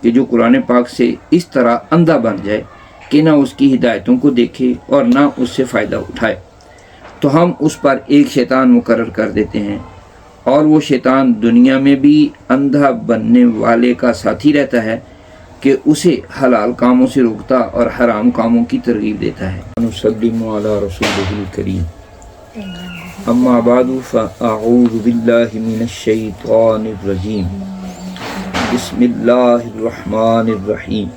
کہ جو قرآن پاک سے اس طرح اندھا بن جائے کہ نہ اس کی ہدایتوں کو دیکھے اور نہ اس سے فائدہ اٹھائے، تو ہم اس پر ایک شیطان مقرر کر دیتے ہیں، اور وہ شیطان دنیا میں بھی اندھا بننے والے کا ساتھی رہتا ہے کہ اسے حلال کاموں سے روکتا اور حرام کاموں کی ترغیب دیتا ہے۔ نسلم علی رسولہ الکریم، اما بعد فاعوذ باللہ من الشیطان الرجیم، بسم اللہ الرحمن الرحیم۔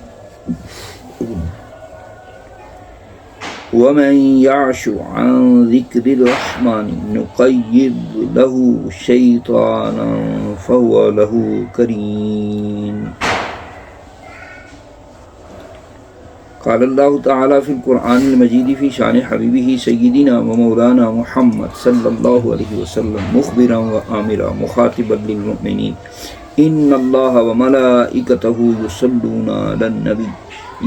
ومن يعش عن ذکر الرحمن نقید له شیطانا فهو له قرین۔ قال اللہ تعالی فی القرآن المجید فی شان حبیبہ سیدنا و مولانا محمد صلی اللہ علیہ وسلم مخبرا و آمرا مخاطبا للمؤمنین ان اللہ و ملائکتہ یصلون علی النبی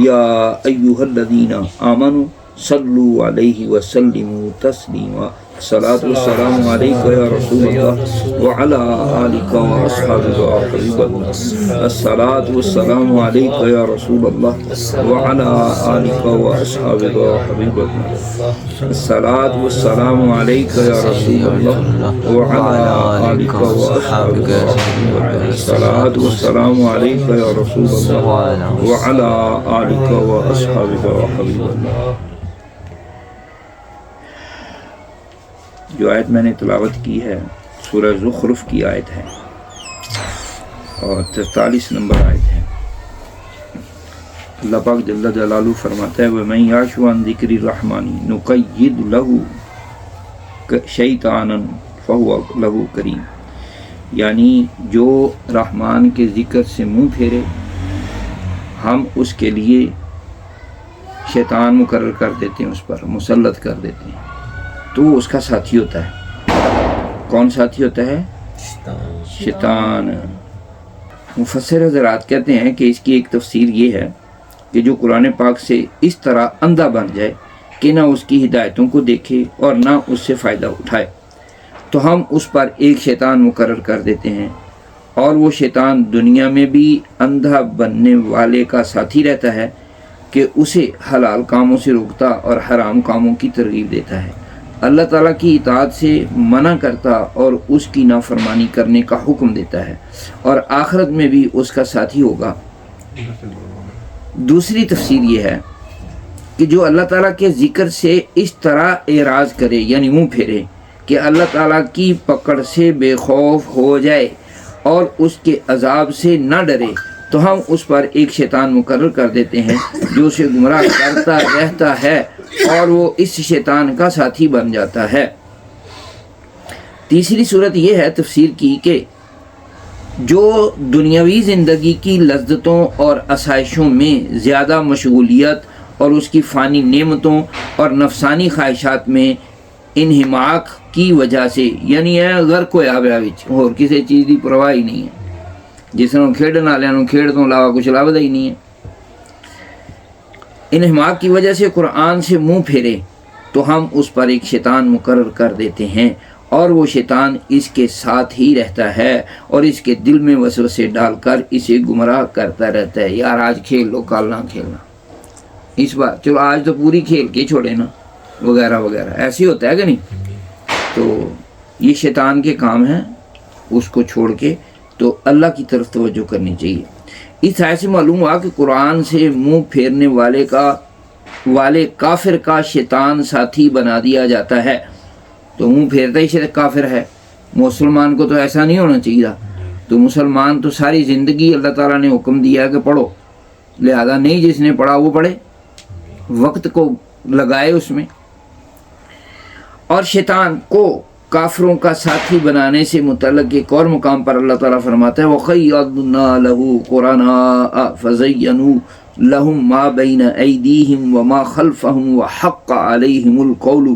یا ایہا الذین آمنوا صلوا علیہ وسلموا تسلیما۔ الصلاۃ والسلام علیک یا رسول اللہ وعلی آلک واصحابک یا حبیب اللہ۔ الصلاۃ والسلام علیک یا رسول اللہ وعلی آلک واصحابک یا حبیب اللہ۔ الصلاۃ والسلام علیک یا رسول اللہ وعلی آلک واصحابک یا حبیب اللہ۔ الصلاۃ والسلام علیک یا رسول اللہ وعلی آلک واصحابک یا حبیب اللہ۔ جو آیت میں نے تلاوت کی ہے سورہ زخرف کی آیت ہے اور 43 نمبر آیت ہے۔ اللہ پاک جل جلالہ فرماتا ہے وَمَن يَعْشُ عَن ذِكْرِ الرَّحْمَنِ نُقَيِّضْ لَهُ شَيْطَانًا فَهُوَ لَهُ قَرِينٌ، یعنی جو رحمان کے ذکر سے منہ پھیرے ہم اس کے لیے شیطان مقرر کر دیتے ہیں، اس پر مسلط کر دیتے ہیں، تو وہ اس کا ساتھی ہوتا ہے۔ کون ساتھی ہوتا ہے؟ شیطان۔ مفسر حضرات کہتے ہیں کہ اس کی ایک تفسیر یہ ہے کہ جو قرآن پاک سے اس طرح اندھا بن جائے کہ نہ اس کی ہدایتوں کو دیکھے اور نہ اس سے فائدہ اٹھائے، تو ہم اس پر ایک شیطان مقرر کر دیتے ہیں، اور وہ شیطان دنیا میں بھی اندھا بننے والے کا ساتھی رہتا ہے کہ اسے حلال کاموں سے روکتا اور حرام کاموں کی ترغیب دیتا ہے، اللہ تعالیٰ کی اطاعت سے منع کرتا اور اس کی نافرمانی کرنے کا حکم دیتا ہے، اور آخرت میں بھی اس کا ساتھی ہوگا۔ دوسری تفسیر یہ ہے کہ جو اللہ تعالیٰ کے ذکر سے اس طرح اعراض کرے یعنی منہ پھیرے کہ اللہ تعالیٰ کی پکڑ سے بے خوف ہو جائے اور اس کے عذاب سے نہ ڈرے، تو ہم اس پر ایک شیطان مقرر کر دیتے ہیں جو اسے گمراہ کرتا رہتا ہے اور وہ اس شیطان کا ساتھی بن جاتا ہے۔ تیسری صورت یہ ہے تفسیر کی کہ جو دنیاوی زندگی کی لذتوں اور آسائشوں میں زیادہ مشغولیت اور اس کی فانی نعمتوں اور نفسانی خواہشات میں انہماک کی وجہ سے، یعنی غرق ہویا پیا وچ اور کسی چیز کی پرواہ ہی نہیں ہے، جس طرح کھیڈن والوں نوں کھیڈ تو علاوہ کچھ لبھدا ہی نہیں ہے، انہماک کی وجہ سے قرآن سے منہ پھیرے تو ہم اس پر ایک شیطان مقرر کر دیتے ہیں، اور وہ شیطان اس کے ساتھ ہی رہتا ہے اور اس کے دل میں وسوسے ڈال کر اسے گمراہ کرتا رہتا ہے، یار آج کھیل لو کل نہ کھیلنا، اس بار چلو آج تو پوری کھیل کے چھوڑے نا، وغیرہ وغیرہ، ایسے ہوتا ہے کہ نہیں؟ تو یہ شیطان کے کام ہیں، اس کو چھوڑ کے تو اللہ کی طرف توجہ کرنی چاہیے۔ اس آیت سے معلوم ہوا کہ قرآن سے منہ پھیرنے والے کافر کا شیطان ساتھی بنا دیا جاتا ہے، تو منہ پھیرتا ہی شیطان کافر ہے۔ مسلمان کو تو ایسا نہیں ہونا چاہیے، تو مسلمان تو ساری زندگی اللہ تعالیٰ نے حکم دیا کہ پڑھو، لہذا نہیں جس نے پڑھا وہ پڑھے، وقت کو لگائے اس میں۔ اور شیطان کو کافروں کا ساتھی بنانے سے متعلق ایک اور مقام پر اللہ تعالیٰ فرماتا ہے وَخَيَّضْنَا لَهُ قُرَنَاءَ فَزَيَّنُوا لَهُم مَّا بَيْنَ أَيْدِيهِمْ وَمَا خَلْفَهُمْ وَحَقَّ عَلَيْهِمُ الْقَوْلُ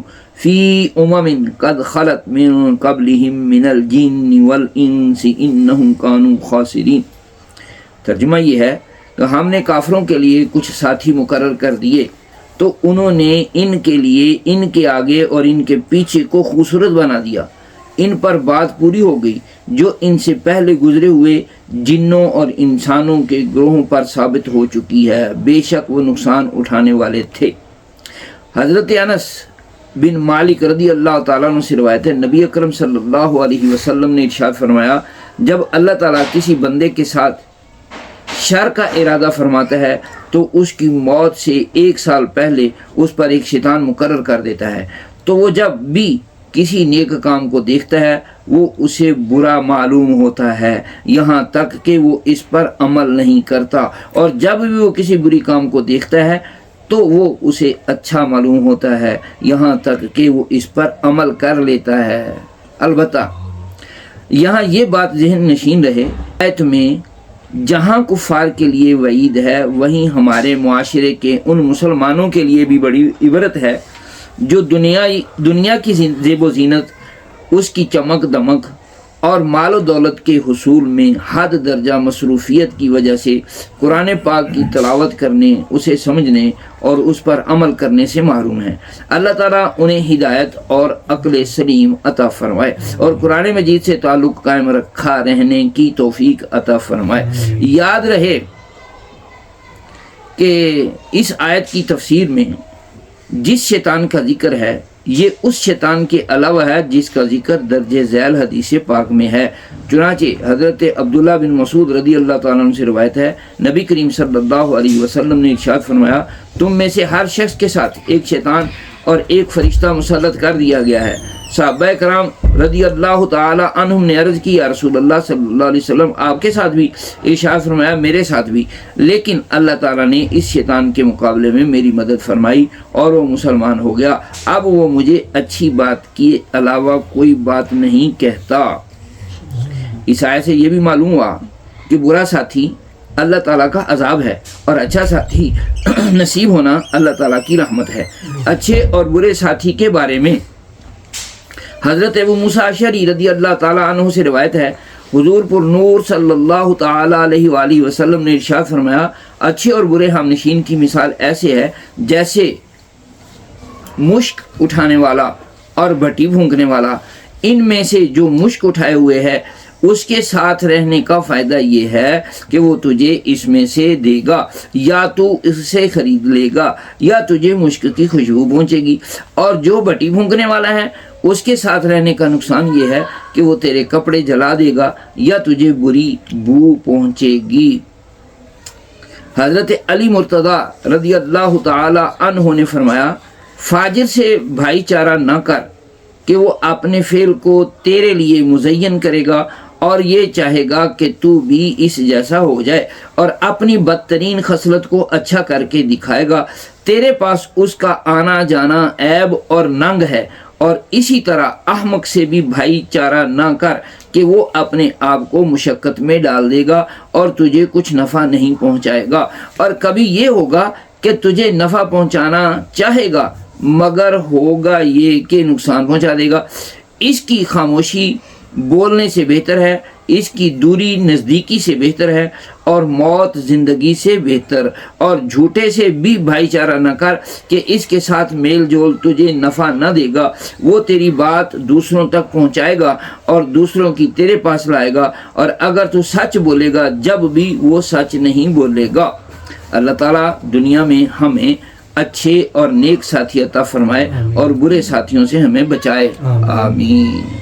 فِي أُمَمٍ قَدْ خَلَتْ مِن قَبْلِهِم مِّنَ الْجِنِّ وَالْإِنسِ إِنَّهُمْ كَانُوا خَاسِرِينَ۔ ترجمہ یہ ہے کہ ہم نے کافروں کے لیے کچھ ساتھی مقرر کر دیے، تو انہوں نے ان کے لیے ان کے آگے اور ان کے پیچھے کو خوبصورت بنا دیا، ان پر بات پوری ہو گئی جو ان سے پہلے گزرے ہوئے جنوں اور انسانوں کے گروہوں پر ثابت ہو چکی ہے، بے شک وہ نقصان اٹھانے والے تھے۔ حضرت انس بن مالک رضی اللہ تعالیٰ عنہ سے روایت ہے، نبی اکرم صلی اللہ علیہ وسلم نے ارشاد فرمایا، جب اللہ تعالیٰ کسی بندے کے ساتھ شر کا ارادہ فرماتا ہے تو اس کی موت سے 1 سال پہلے اس پر ایک شیطان مقرر کر دیتا ہے، تو وہ جب بھی کسی نیک کام کو دیکھتا ہے وہ اسے برا معلوم ہوتا ہے یہاں تک کہ وہ اس پر عمل نہیں کرتا، اور جب بھی وہ کسی بری کام کو دیکھتا ہے تو وہ اسے اچھا معلوم ہوتا ہے یہاں تک کہ وہ اس پر عمل کر لیتا ہے۔ البتہ یہاں یہ بات ذہن نشین رہے، آیت میں جہاں کفار کے لیے وعید ہے وہیں ہمارے معاشرے کے ان مسلمانوں کے لیے بھی بڑی عبرت ہے جو دنیا کی زیب و زینت، اس کی چمک دمک اور مال و دولت کے حصول میں حد درجہ مصروفیت کی وجہ سے قرآن پاک کی تلاوت کرنے، اسے سمجھنے اور اس پر عمل کرنے سے محروم ہیں۔ اللہ تعالیٰ انہیں ہدایت اور عقل سلیم عطا فرمائے اور قرآن مجید سے تعلق قائم رکھا رہنے کی توفیق عطا فرمائے۔ یاد رہے کہ اس آیت کی تفسیر میں جس شیطان کا ذکر ہے یہ اس شیطان کے علاوہ ہے جس کا ذکر درج ذیل حدیث پاک میں ہے۔ چنانچہ حضرت عبداللہ بن مسعود رضی اللہ تعالیٰ عنہ سے روایت ہے، نبی کریم صلی اللہ علیہ وسلم نے ارشاد فرمایا، تم میں سے ہر شخص کے ساتھ ایک شیطان اور ایک فرشتہ مسلط کر دیا گیا ہے۔ صحابہ کرام رضی اللہ تعالی عنہم نے عرض کی، یا رسول اللہ صلی اللہ علیہ وسلم آپ کے ساتھ بھی؟ ارشاد فرمایا میرے ساتھ بھی، لیکن اللہ تعالیٰ نے اس شیطان کے مقابلے میں میری مدد فرمائی اور وہ مسلمان ہو گیا، اب وہ مجھے اچھی بات کے علاوہ کوئی بات نہیں کہتا۔ اس آیت سے یہ بھی معلوم ہوا کہ برا ساتھی اللہ تعالیٰ کا عذاب ہے اور اچھا ساتھی نصیب ہونا اللہ تعالیٰ کی رحمت ہے۔ اچھے اور برے ساتھی کے بارے میں حضرت ابو موسیٰ اشعری رضی اللہ تعالیٰ عنہ سے روایت ہے، حضور پر نور صلی اللہ تعالیٰ علیہ وآلہ وسلم نے ارشاد فرمایا، اچھے اور برے ہم نشین کی مثال ایسے ہے جیسے مشک اٹھانے والا اور بھٹی پھونکنے والا، ان میں سے جو مشک اٹھائے ہوئے ہے اس کے ساتھ رہنے کا فائدہ یہ ہے کہ وہ تجھے اس میں سے دے گا، یا تو اس سے خرید لے گا یا تجھے مشک کی خوشبو پہنچے گی، اور جو بھٹی پھونکنے والا ہے اس کے ساتھ رہنے کا نقصان یہ ہے کہ وہ تیرے کپڑے جلا دے گا یا تجھے بری بو پہنچے گی۔ حضرت علی مرتضیٰ رضی اللہ تعالی عنہ نے فرمایا، فاجر سے بھائی چارہ نہ کر کہ وہ اپنے فعل کو تیرے لیے مزین کرے گا اور یہ چاہے گا کہ تو بھی اس جیسا ہو جائے، اور اپنی بدترین خصلت کو اچھا کر کے دکھائے گا، تیرے پاس اس کا آنا جانا عیب اور ننگ ہے، اور اسی طرح احمق سے بھی بھائی چارہ نہ کر کہ وہ اپنے آپ کو مشقت میں ڈال دے گا اور تجھے کچھ نفع نہیں پہنچائے گا، اور کبھی یہ ہوگا کہ تجھے نفع پہنچانا چاہے گا مگر ہوگا یہ کہ نقصان پہنچا دے گا۔ اس کی خاموشی بولنے سے بہتر ہے، اس کی دوری نزدیکی سے بہتر ہے، اور موت زندگی سے بہتر، اور جھوٹے سے بھی بھائی چارہ نہ کر کہ اس کے ساتھ میل جول تجھے نفع نہ دے گا، وہ تیری بات دوسروں تک پہنچائے گا اور دوسروں کی تیرے پاس لائے گا، اور اگر تو سچ بولے گا جب بھی وہ سچ نہیں بولے گا۔ اللہ تعالیٰ دنیا میں ہمیں اچھے اور نیک ساتھی عطا فرمائے اور برے ساتھیوں سے ہمیں بچائے، آمین۔